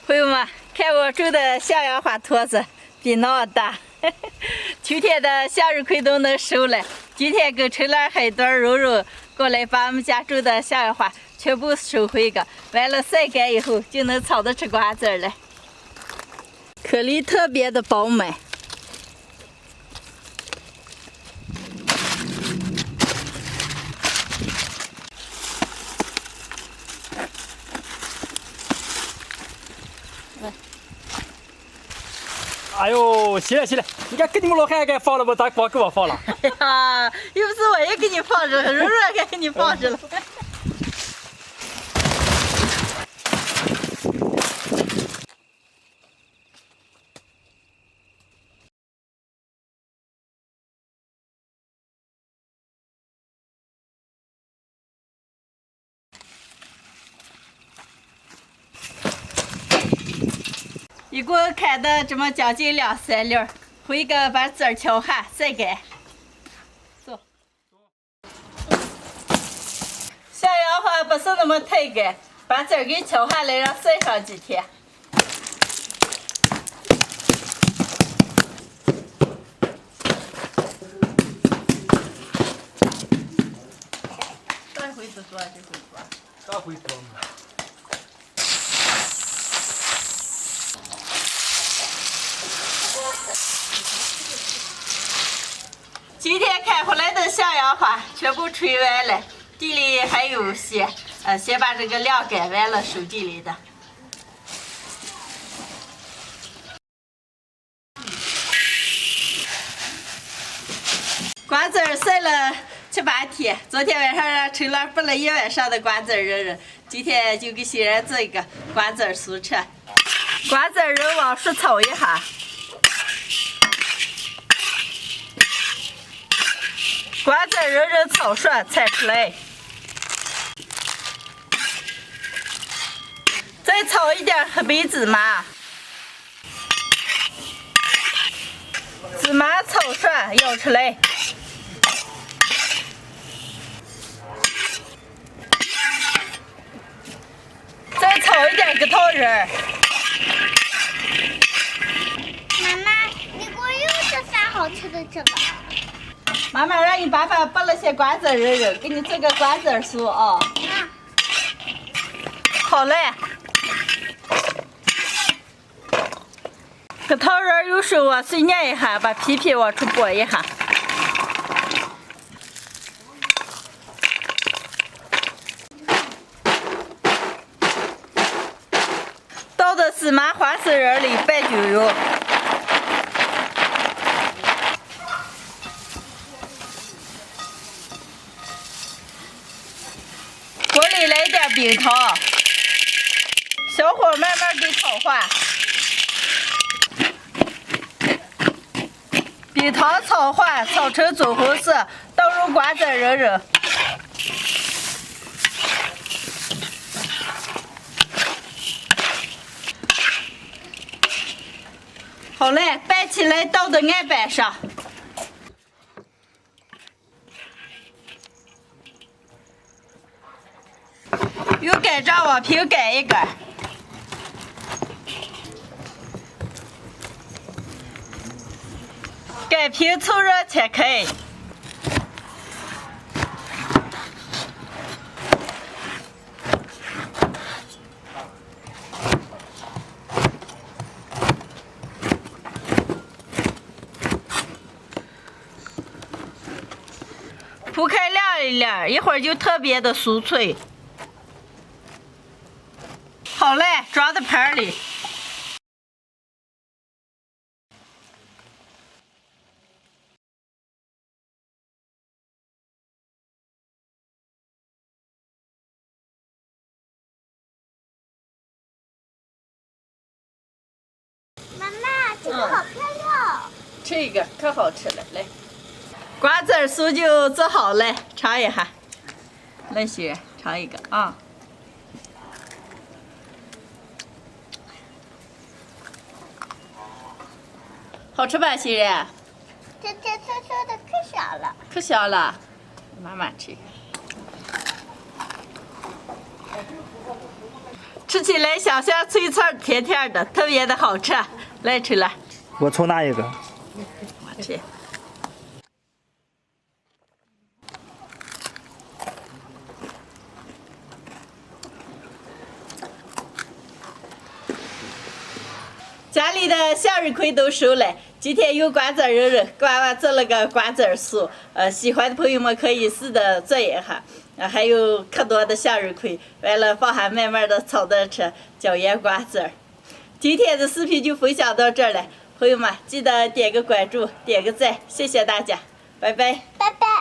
朋友们，看我种的象牙花坨子比那大，去天的向日葵都能收了。今天跟陈兰还段肉肉过来把我们家种的象牙花全部收回个，完了晒干以后就能炒着吃瓜子了。颗粒特别的饱满。哎呦，起来起来！你看给你们老汉给放了不？咋光给我放了？哎呀，又不是我也给你放着了，柔柔也给你放着了。一共砍的这么将近2-3粒，回个把籽儿敲下晒干。走。象牙花不是那么太干，把籽儿给敲下来，让晒上几天。上回子做，这回做。上回做嘛。今天砍回来的象牙花全部吹完了，地里还有些，先把这个晾干完了收地里的。瓜子儿晒了7-8天，昨天晚上让陈兰剥了一晚上的瓜子仁仁，今天就给新人做一个瓜子酥吃。瓜子仁往熟炒一下。瓜子仁仁炒熟才出来，再炒一点黑白芝麻，芝麻炒熟舀出来，再炒一点核桃仁。妈妈，你给我又做啥好吃的吃吧？妈妈让你爸爸剥了些瓜子仁仁，给你做个瓜子酥啊。好嘞。核桃仁有时候碎捏一下，把皮往出剥一下。倒到芝麻花生仁里拌均匀。锅里来点冰糖，小火慢慢给炒化。冰糖炒化，炒成棕红色，倒入瓜子仁仁。好嘞，拌起来倒到案板上。用擀杖往平擀一擀，擀平凑热切开。铺开晾一晾，一会儿就特别的酥脆。好嘞，装在盘里。妈妈，这个好漂亮。吃一个，可好吃了，来。瓜子酥就做好了，尝一下。来，雪尝一个啊。好吃吧，新人？这的可小了。可香了，妈妈吃一个。吃起来香香脆脆甜甜的，特别的好吃。来吃了，我抽哪一个？我去。家里的向日葵都熟了，今天有瓜子仁仁，瓜娃做了个瓜子酥，喜欢的朋友们可以试着做一下。还有可多的向日葵，完了放下慢慢的炒着吃，椒盐瓜子儿。今天的视频就分享到这儿了，朋友们记得点个关注，点个赞，谢谢大家，拜拜。拜拜。